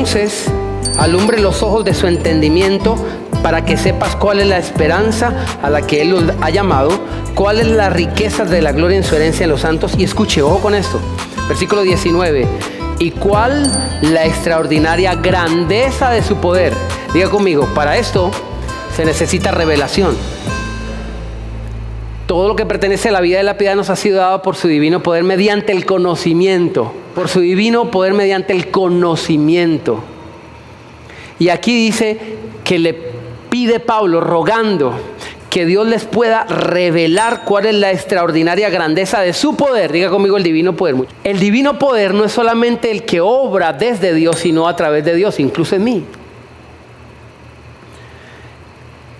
entonces alumbre los ojos de su entendimiento, para que sepas cuál es la esperanza a la que Él los ha llamado, cuál es la riqueza de la gloria en su herencia en los santos. Y escuche, ojo con esto, versículo 19, y cuál la extraordinaria grandeza de su poder. Diga conmigo, para esto se necesita revelación. Todo lo que pertenece a la vida de la piedad nos ha sido dado por su divino poder mediante el conocimiento. Por su divino poder mediante el conocimiento. Y aquí dice que le pide Pablo, rogando que Dios les pueda revelar cuál es la extraordinaria grandeza de su poder. Diga conmigo, el divino poder. El divino poder no es solamente el que obra desde Dios, sino a través de Dios, incluso en mí.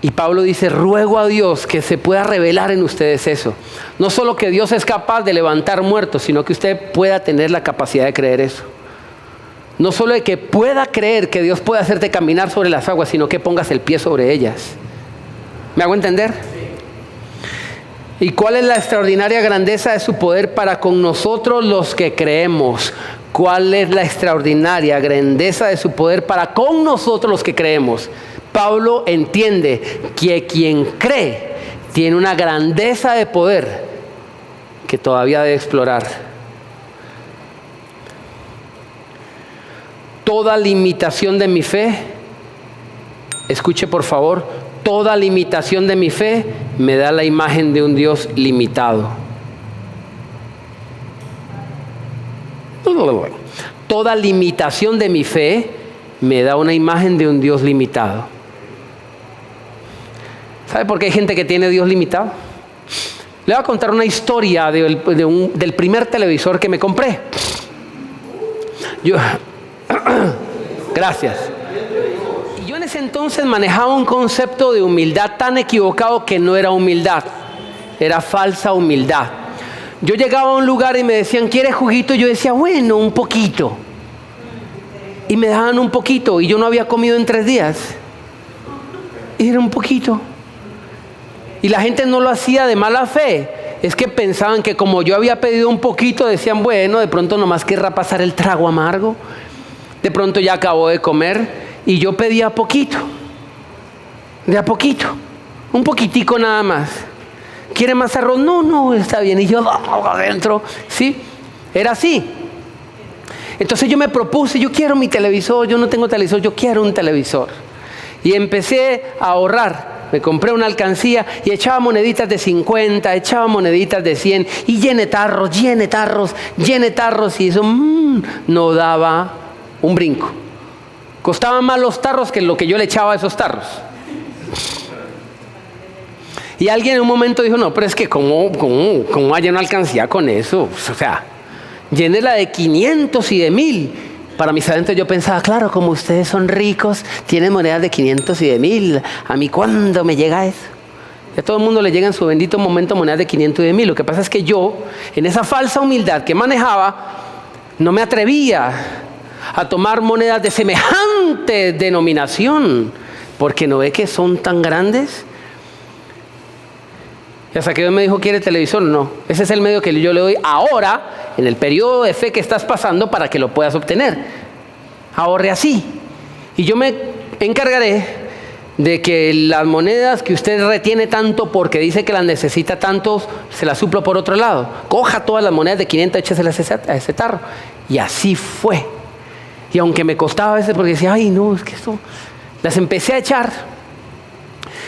Y Pablo dice, ruego a Dios que se pueda revelar en ustedes eso. No solo que Dios es capaz de levantar muertos, sino que usted pueda tener la capacidad de creer eso. No solo de que pueda creer que Dios puede hacerte caminar sobre las aguas, sino que pongas el pie sobre ellas. ¿Me hago entender? ¿Y cuál es la extraordinaria grandeza de su poder para con nosotros los que creemos? ¿Cuál es la extraordinaria grandeza de su poder para con nosotros los que creemos? Pablo entiende que quien cree tiene una grandeza de poder que todavía debe explorar. Toda limitación de mi fe, escuche por favor, toda limitación de mi fe me da la imagen de un Dios limitado. Toda limitación de mi fe me da una imagen de un Dios limitado. ¿Sabe por qué hay gente que tiene Dios limitado? Le voy a contar una historia del primer televisor que me compré. Gracias. Y yo en ese entonces manejaba un concepto de humildad tan equivocado que no era humildad, era falsa humildad. Yo llegaba a un lugar y me decían, ¿quieres juguito? Yo decía, bueno, un poquito. Y me daban un poquito y yo no había comido en 3 días. Y era un poquito. Y la gente no lo hacía de mala fe. Es que pensaban que como yo había pedido un poquito, decían, bueno, de pronto nomás querrá pasar el trago amargo. De pronto ya acabó de comer y yo pedía poquito. De a poquito. Un poquitico nada más. ¿Quiere más arroz? No, está bien. Y yo adentro, ¿sí? Era así. Entonces yo me propuse, yo quiero mi televisor, yo no tengo televisor, yo quiero un televisor. Y empecé a ahorrar. Me compré una alcancía y echaba moneditas de 50, echaba moneditas de 100 y llené tarros. Y eso no daba un brinco. Costaban más los tarros que lo que yo le echaba a esos tarros. Y alguien en un momento dijo, no, pero es que ¿cómo hay una alcancía con eso? O sea, llénela de 500 y de 1000. Para mis adentros yo pensaba, claro, como ustedes son ricos, tienen monedas de 500 y de 1000. ¿A mí cuándo me llega eso? Y a todo el mundo le llega en su bendito momento monedas de 500 y de 1000. Lo que pasa es que yo, en esa falsa humildad que manejaba, no me atrevía a tomar monedas de semejante denominación, porque no ve que son tan grandes. Y hasta que Dios me dijo, ¿quiere televisor? No. Ese es el medio que yo le doy ahora, en el periodo de fe que estás pasando, para que lo puedas obtener. Ahorre así. Y yo me encargaré de que las monedas que usted retiene tanto porque dice que las necesita tanto, se las suplo por otro lado. Coja todas las monedas de 500, écheselas a ese tarro. Y así fue. Y aunque me costaba a veces porque decía, ay no, es que esto... Las empecé a echar.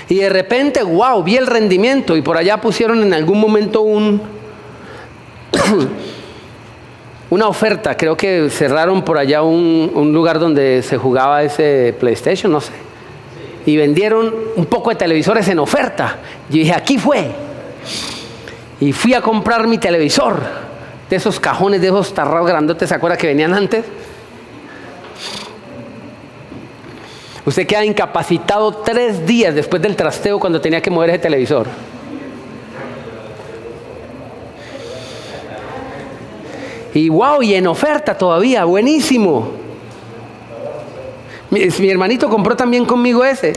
Y de repente, wow, vi el rendimiento. Y por allá pusieron en algún momento una oferta. Creo que cerraron por allá un lugar donde se jugaba ese PlayStation, no sé. Y vendieron un poco de televisores en oferta. Yo dije, aquí fue. Y fui a comprar mi televisor. De esos cajones, de esos tarrados grandotes, ¿se acuerda que venían antes? Usted queda incapacitado 3 días después del trasteo cuando tenía que mover ese televisor. Y wow, y en oferta todavía, buenísimo. Mi hermanito compró también conmigo ese.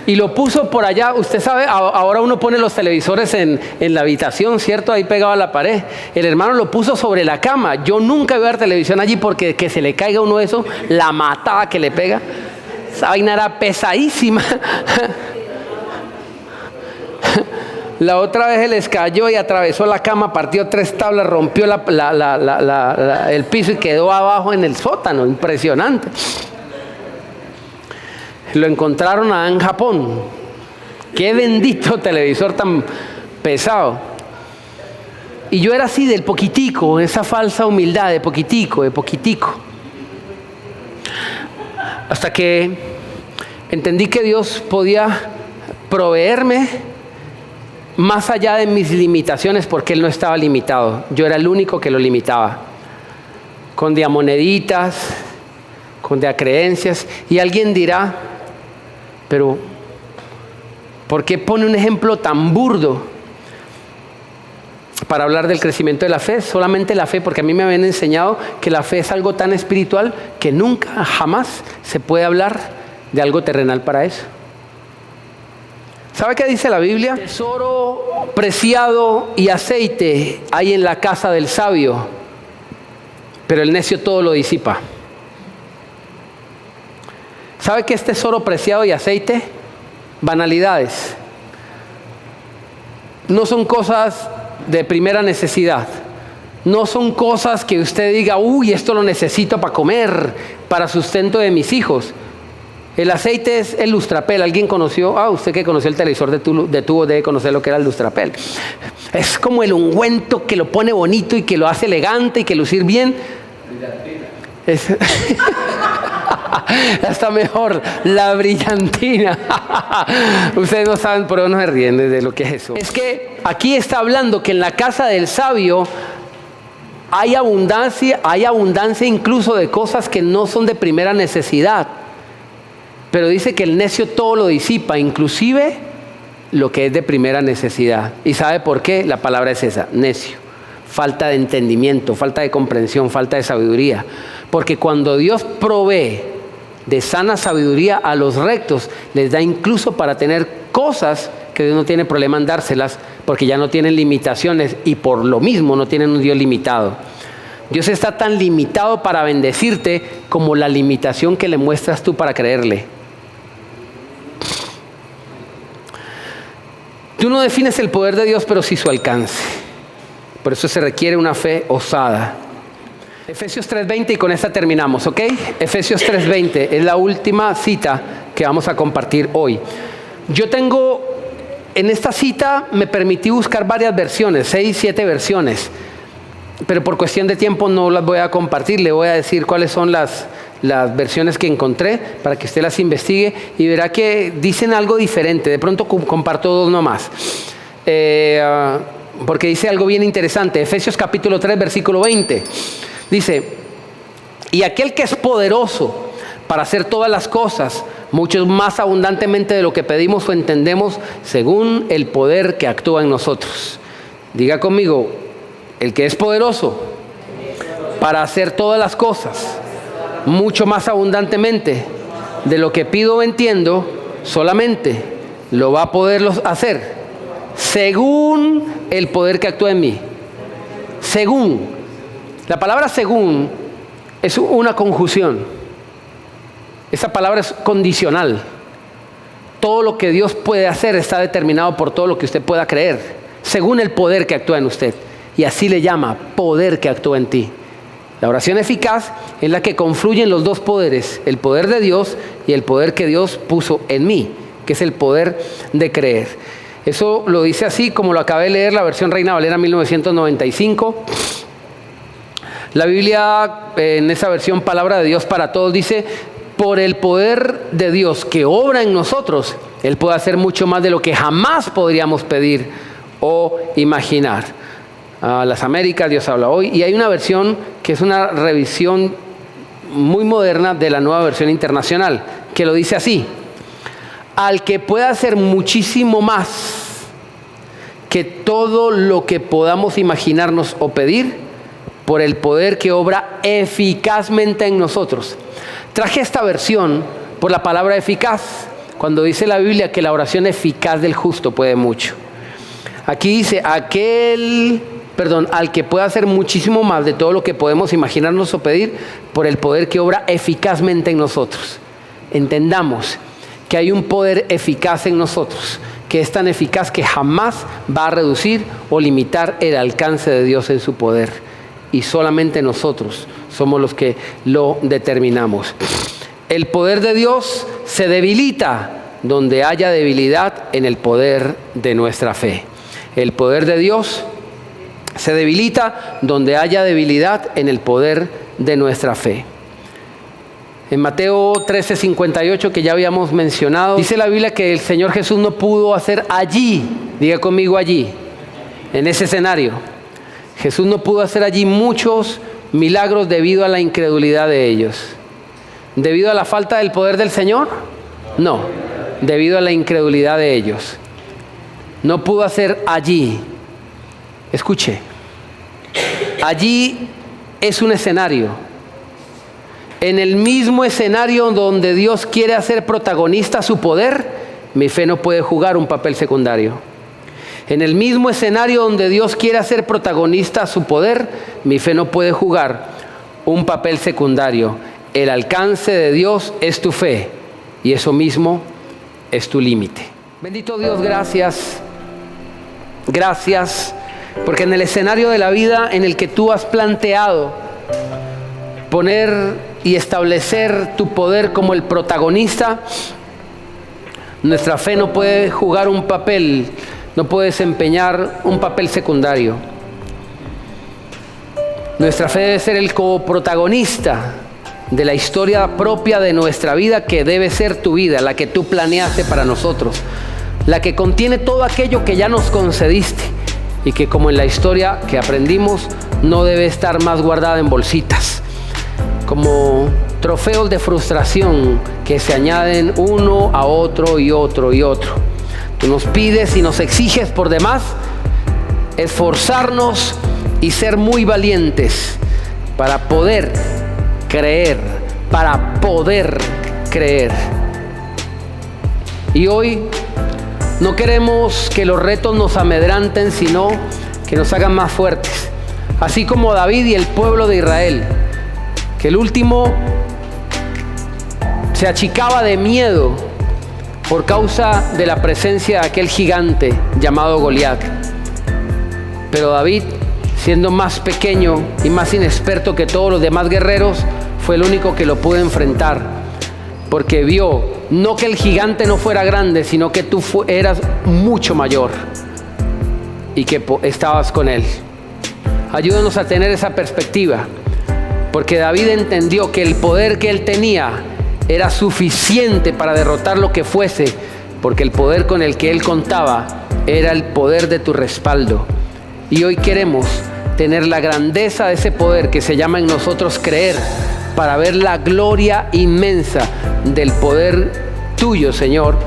y lo puso por allá. Usted sabe, ahora uno pone los televisores en la habitación, ¿cierto? Ahí pegado a la pared. El hermano lo puso sobre la cama. Yo nunca veo ver televisión allí porque que se le caiga uno eso, la matada que le pega. Esa vaina era pesadísima. La otra vez él les cayó y atravesó la cama, partió 3 tablas, rompió el piso y quedó abajo en el sótano. Impresionante. Lo encontraron allá en Japón. Qué bendito televisor tan pesado. Y yo era así del poquitico, esa falsa humildad, de poquitico. Hasta que entendí que Dios podía proveerme más allá de mis limitaciones, porque Él no estaba limitado. Yo era el único que lo limitaba. Con moneditas, con creencias. Y alguien dirá, pero ¿por qué pone un ejemplo tan burdo para hablar del crecimiento de la fe? Solamente la fe, porque a mí me habían enseñado que la fe es algo tan espiritual que nunca, jamás se puede hablar de algo terrenal para eso. ¿Sabe qué dice la Biblia? Tesoro preciado y aceite hay en la casa del sabio, pero el necio todo lo disipa. ¿Sabe qué es tesoro preciado y aceite? Banalidades. No son cosas de primera necesidad. No son cosas que usted diga, uy, esto lo necesito para comer, para sustento de mis hijos. El aceite es el lustrapel. ¿Alguien conoció? Usted que conoció el televisor de tubo debe conocer lo que era el lustrapel. Es como el ungüento que lo pone bonito y que lo hace elegante y que lucir bien. Está mejor, la brillantina. Ustedes no saben, pero no se ríen de lo que es eso. Es que aquí está hablando que en la casa del sabio hay abundancia incluso de cosas que no son de primera necesidad. Pero dice que el necio todo lo disipa, inclusive lo que es de primera necesidad. ¿Y sabe por qué? La palabra es esa, necio. Falta de entendimiento, falta de comprensión, falta de sabiduría. Porque cuando Dios provee de sana sabiduría a los rectos, les da incluso para tener cosas que Dios no tiene problema en dárselas, porque ya no tienen limitaciones y por lo mismo no tienen un Dios limitado. Dios está tan limitado para bendecirte como la limitación que le muestras tú para creerle. Tú no defines el poder de Dios, pero sí su alcance. Por eso se requiere una fe osada. Efesios 3:20, y con esta terminamos, ¿ok? Efesios 3:20 es la última cita que vamos a compartir hoy. En esta cita me permití buscar varias versiones, 6, 7 versiones. Pero por cuestión de tiempo no las voy a compartir. Le voy a decir cuáles son las versiones que encontré para que usted las investigue y verá que dicen algo diferente. De pronto comparto 2 nomás. Porque dice algo bien interesante. Efesios capítulo 3, versículo 20. Dice, y aquel que es poderoso para hacer todas las cosas, mucho más abundantemente de lo que pedimos o entendemos, según el poder que actúa en nosotros. Diga conmigo, el que es poderoso para hacer todas las cosas, mucho más abundantemente de lo que pido o entiendo, solamente lo va a poder hacer, según el poder que actúa en mí. Según. La palabra según es una conjunción. Esa palabra es condicional. Todo lo que Dios puede hacer está determinado por todo lo que usted pueda creer, según el poder que actúa en usted. Y así le llama, poder que actúa en ti. La oración eficaz es la que confluyen los 2 poderes, el poder de Dios y el poder que Dios puso en mí, que es el poder de creer. Eso lo dice así como lo acabé de leer, la versión Reina Valera 1995. La Biblia, en esa versión Palabra de Dios para Todos, dice, por el poder de Dios que obra en nosotros, Él puede hacer mucho más de lo que jamás podríamos pedir o imaginar. Las Américas, Dios habla hoy. Y hay una versión que es una revisión muy moderna de la Nueva Versión Internacional, que lo dice así: al que pueda hacer muchísimo más que todo lo que podamos imaginarnos o pedir, por el poder que obra eficazmente en nosotros. Traje esta versión por la palabra eficaz. cuando dice la Biblia que la oración eficaz del justo puede mucho. Aquí dice, al que puede hacer muchísimo más de todo lo que podemos imaginarnos o pedir, por el poder que obra eficazmente en nosotros. Entendamos que hay un poder eficaz en nosotros, que es tan eficaz que jamás va a reducir o limitar el alcance de Dios en su poder. Y solamente nosotros somos los que lo determinamos. El poder de Dios se debilita donde haya debilidad en el poder de nuestra fe. El poder de Dios se debilita donde haya debilidad en el poder de nuestra fe. En Mateo 13:58, que ya habíamos mencionado, dice la Biblia que el Señor Jesús no pudo hacer allí, diga conmigo allí, en ese escenario. Jesús no pudo hacer allí muchos milagros debido a la incredulidad de ellos. ¿Debido a la falta del poder del Señor? No, debido a la incredulidad de ellos. No pudo hacer allí. Escuche, allí es un escenario. En el mismo escenario donde Dios quiere hacer protagonista su poder, mi fe no puede jugar un papel secundario. En el mismo escenario donde Dios quiere hacer protagonista su poder, mi fe no puede jugar un papel secundario. El alcance de Dios es tu fe y eso mismo es tu límite. Bendito Dios, gracias. Gracias, porque en el escenario de la vida en el que tú has planteado poner y establecer tu poder como el protagonista, nuestra fe no puede jugar un papel, no puede desempeñar un papel secundario. Nuestra fe debe ser el coprotagonista de la historia propia de nuestra vida, que debe ser tu vida, la que tú planeaste para nosotros, la que contiene todo aquello que ya nos concediste y que, como en la historia que aprendimos, no debe estar más guardada en bolsitas, como trofeos de frustración que se añaden uno a otro y otro y otro. Tú nos pides y nos exiges por demás esforzarnos y ser muy valientes para poder creer, Y hoy no queremos que los retos nos amedranten, sino que nos hagan más fuertes. Así como David y el pueblo de Israel, que el último se achicaba de miedo por causa de la presencia de aquel gigante llamado Goliat. Pero David, siendo más pequeño y más inexperto que todos los demás guerreros, fue el único que lo pudo enfrentar, porque vio no que el gigante no fuera grande, sino que tú eras mucho mayor y que estabas con él. Ayúdanos a tener esa perspectiva, porque David entendió que el poder que él tenía era suficiente para derrotar lo que fuese, porque el poder con el que él contaba era el poder de tu respaldo. Y hoy queremos tener la grandeza de ese poder que se llama en nosotros creer, para ver la gloria inmensa del poder tuyo, Señor,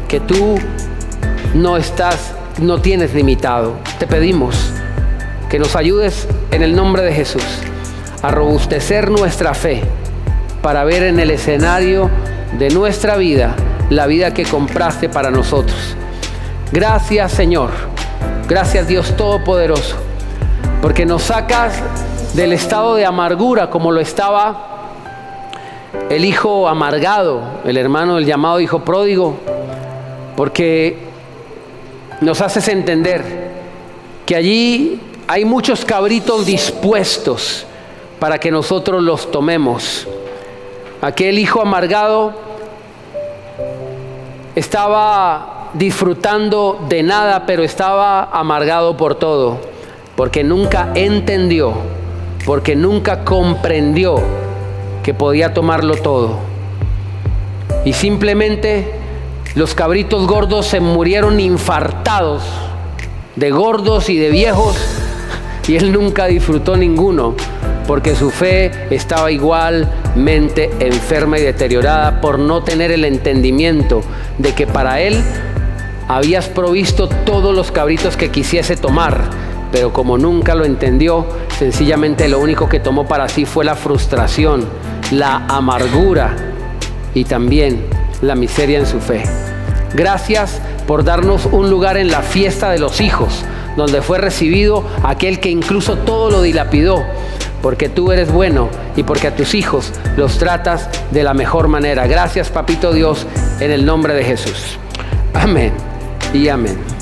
que tú no tienes limitado. Te pedimos que nos ayudes en el nombre de Jesús a robustecer nuestra fe para ver en el escenario de nuestra vida la vida que compraste para nosotros. Gracias, Señor. Gracias, Dios Todopoderoso, porque nos sacas del estado de amargura como lo estaba el hijo amargado, el hermano del llamado hijo pródigo, porque nos haces entender que allí hay muchos cabritos dispuestos para que nosotros los tomemos. Aquel hijo amargado estaba disfrutando de nada, pero estaba amargado por todo, porque nunca entendió, porque nunca comprendió que podía tomarlo todo. Y simplemente los cabritos gordos se murieron infartados, de gordos y de viejos, y él nunca disfrutó ninguno, porque su fe estaba igualmente enferma y deteriorada por no tener el entendimiento de que para él habías provisto todos los cabritos que quisiese tomar, pero como nunca lo entendió, sencillamente lo único que tomó para sí fue la frustración, la amargura y también la miseria en su fe. Gracias por darnos un lugar en la fiesta de los hijos, donde fue recibido aquel que incluso todo lo dilapidó, porque tú eres bueno y porque a tus hijos los tratas de la mejor manera. Gracias, Papito Dios, en el nombre de Jesús. Amén y amén.